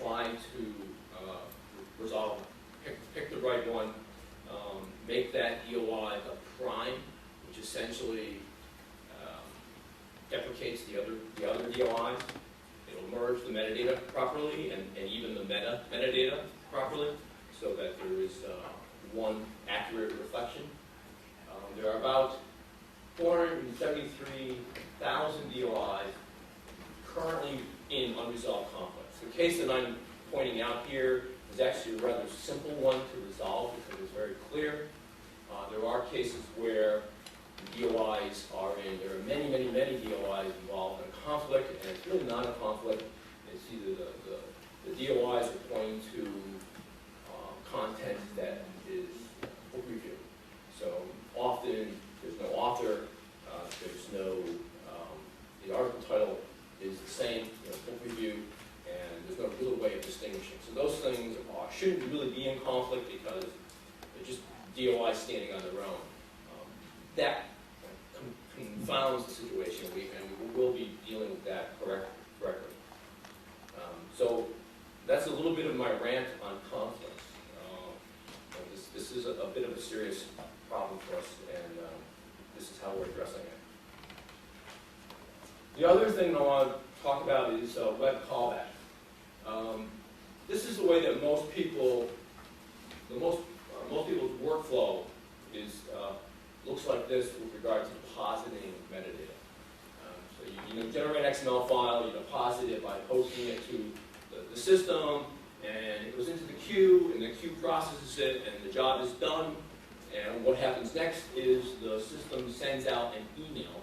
trying to resolve, pick the right one, make that DOI a prime, which essentially deprecates the other DOIs. It'll merge the metadata properly and even the metadata properly, so that there is one accurate reflection. There are about 473,000 DOIs currently in unresolved conflicts. The case that I'm pointing out here is actually a rather simple one to resolve because it's very clear. There are cases where the DOIs are in, there are many DOIs involved in a conflict, and it's really not a conflict. It's either the DOIs are pointing to content that is book review. So often there's no author, there's no, the article title is the same, book review, and there's no real way of distinguishing. So those things shouldn't really be in conflict because they're just DOIs standing on their own. That confounds the situation, and we will be dealing with that correctly. So that's a little bit of my rant on conflicts. This is a bit of a serious problem for us, and this is how we're addressing it. The other thing I want to talk about is web callback. This is the way that most people's workflow is looks like this with regard to depositing metadata. So you generate an XML file, you deposit it by posting it to the system, and it goes into the queue, and the queue processes it, and the job is done. And what happens next is the system sends out an email.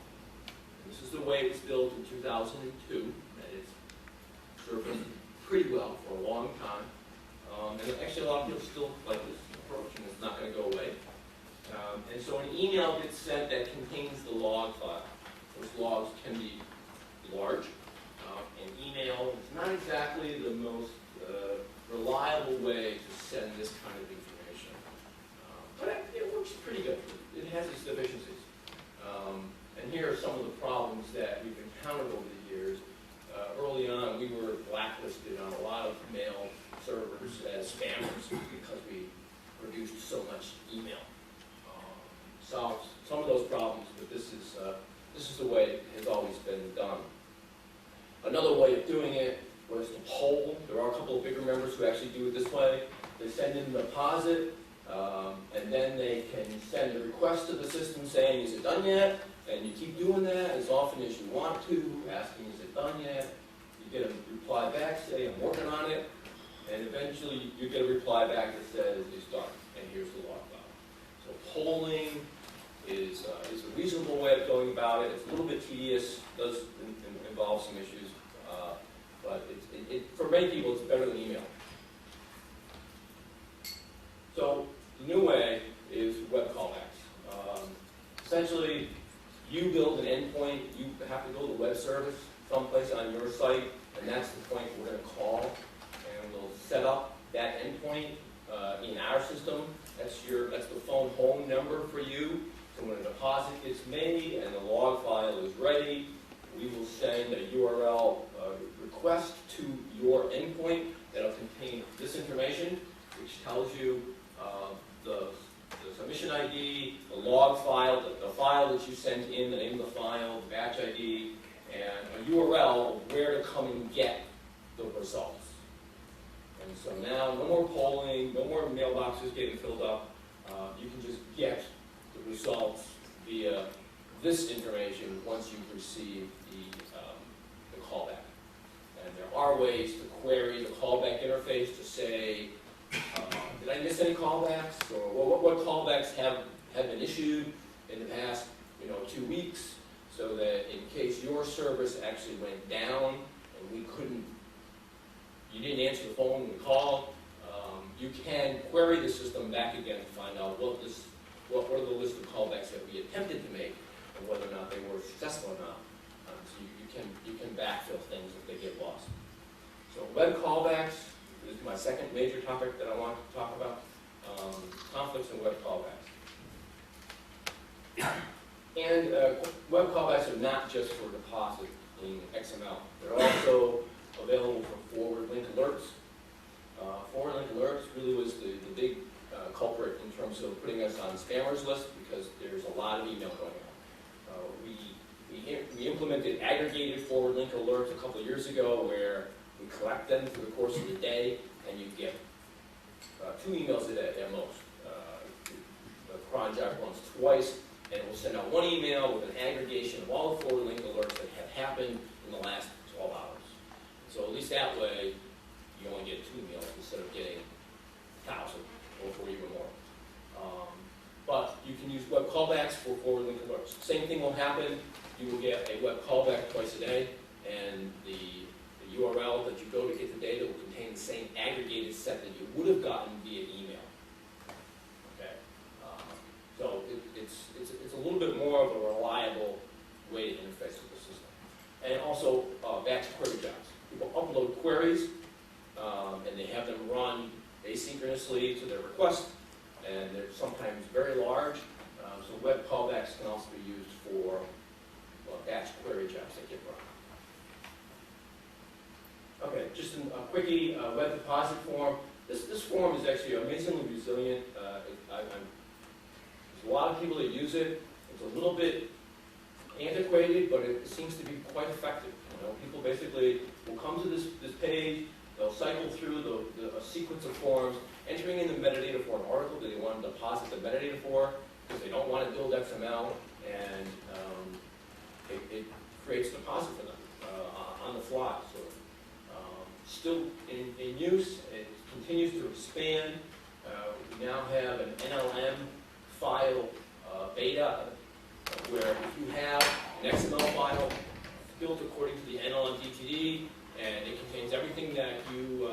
And this is the way it was built in 2002, and it's served pretty well for a long time. And actually a lot of people still like this approach, and it's not going to go away. And so an email gets sent that contains the log file. Those logs can be large. And email is not exactly the most reliable way to send this kind of information. But it works pretty good. It has its deficiencies. And here are some of the problems that we've encountered over the years. Early on, we were blacklisted on a lot of mail servers as spammers because we produced so much email. Solves some of those problems, but this is the way it has always been done. Another way of doing it was to poll. There are a couple of bigger members who actually do it this way. They send in the deposit, and then they can send a request to the system saying, is it done yet? And you keep doing that as often as you want to, asking, is it done yet? You get a reply back, say, I'm working on it, and eventually you get a reply back that says, it's done, and here's the log file. So polling is a reasonable way of going about it. It's a little bit tedious, does involve some issues, but for many people it's better than email. So the new way is web callbacks. Essentially, you build an endpoint, you have to build a web service someplace on your site, and that's the point we're going to call, and we'll set up that endpoint in our system. That's the phone home number for you. So when a deposit gets made and the log file is ready, we will send a URL request to your endpoint that will contain this information, which tells you the submission ID, the log file, the file that you sent in, the name of the file, the batch ID, and a URL of where to come and get the results. And so now, no more polling, no more mailboxes getting filled up. You can just get the results via this information once you've received the callback. And there are ways to query the callback interface to say, did I miss any callbacks? Or what callbacks have been issued in the past 2 weeks, so that in case your service actually went down and you didn't answer the phone when we called, you can query the system back again to find out what were the list of callbacks that we attempted to make and whether or not they were successful or not. So you can backfill things if they get lost. So web callbacks is my second major topic that I want to talk about. Conflicts and web callbacks. And web callbacks are not just for deposit in XML. They're also available for forward link alerts. on spammers list because there's a lot of email going on. We implemented aggregated forward link alerts a couple of years ago where we collect them through the course of the day, and you get 2 emails a day at most. The cron job runs twice, and it will send out 1 email with an aggregation of all the forward link alerts that have happened in the last 12 hours. So at least that way, you only get 2 emails instead of getting 1,000 or even more. But you can use web callbacks for forward link alerts. Same thing will happen. You will get a web callback twice a day, and the URL that you go to get the data will contain the same aggregated set that you would have gotten via email. Okay, so it's a little bit more of a reliable way to interface with the system. And also batch query jobs. People upload queries, and they have them run asynchronously to their request, and they're sometimes very large. So web callbacks can also be used for batch query jobs that get run. Okay, just a quickie, web deposit form. This form is actually amazingly resilient. There's a lot of people that use it. It's a little bit antiquated, but it seems to be quite effective. You know, people basically will come to this page, they'll cycle through a sequence of forms, entering in the metadata for an article that they want to deposit the metadata for, because they don't want to build XML, and it creates a deposit for them on the fly. So still in use, it continues to expand. We now have an NLM file beta, where if you have an XML file built according to the NLM DTD, and it contains everything that you,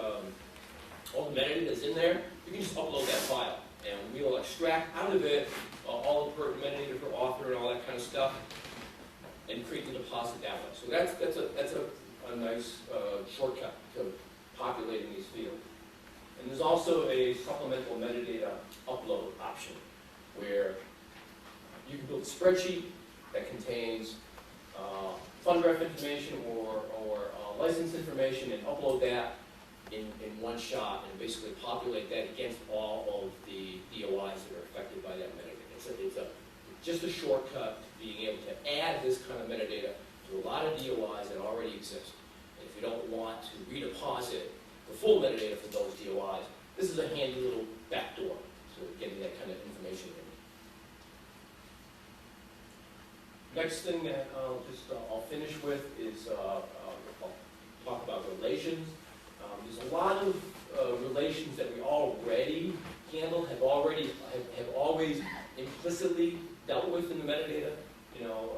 all the metadata that's in there, you can just upload that file. And we will extract out of it all the pertinent metadata for author and all that kind of stuff, and create the deposit that way. So that's a nice shortcut to populating these fields. And there's also a supplemental metadata upload option, where you can build a spreadsheet that contains fund ref information or license information, and upload that in one shot, and basically populate that against all of the DOIs that are affected by that metadata. It's just a shortcut to being able to add this kind of metadata to a lot of DOIs that already exist. And if you don't want to redeposit the full metadata for those DOIs, this is a handy little backdoor to getting that kind of information in. Next thing that I'll finish with is I'll talk about relations. There's a lot of relations that we already handle, have always implicitly dealt with in the metadata. You know,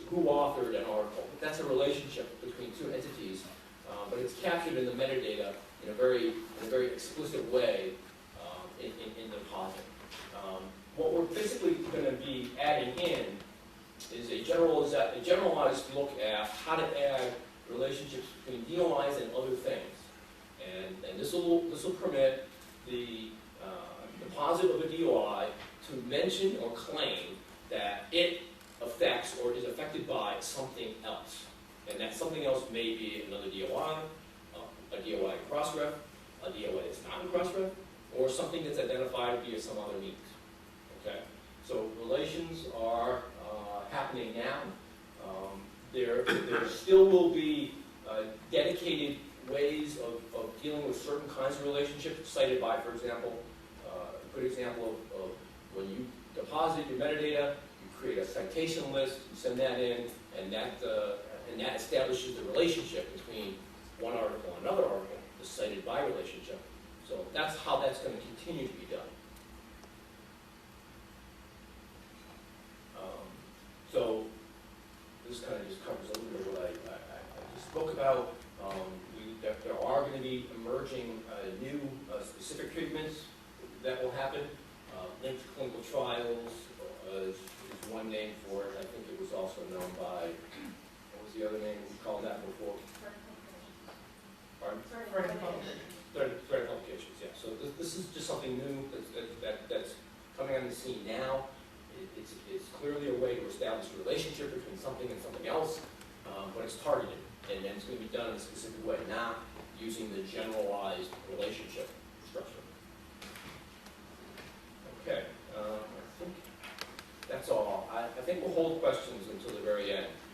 who authored an article? That's a relationship between 2 entities, but it's captured in the metadata in a very explicit way in the deposit. What we're basically going to be adding in is a generalized look at how to add relationships between DOIs and other things. And this will permit the deposit of a DOI to mention or claim that it affects or is affected by something else. And that something else may be another DOI, a DOI in cross-ref, a DOI that's not in cross-ref, or something that's identified via some other means. Okay? So relations are happening now. There still will be dedicated ways of dealing with certain kinds of relationships cited by, for example, a good example of when you deposit your metadata, you create a citation list, you send that in, and that establishes the relationship between one article and another article, the cited by relationship. So that's how that's going to continue to be done. So this kind of just covers a little bit of what I just spoke about. There are going to be emerging new specific treatments that will happen. Linked clinical trials is one name for it. I think it was also known by, what was the other name we called that before? Pardon? Threat publications, yeah. So this is just something new that's coming on the scene now. It's clearly a way to establish a relationship between something and something else, but it's targeted, and then it's going to be done in a specific way, not using the generalized relationship structure. Okay, I I think we'll hold questions until the very end.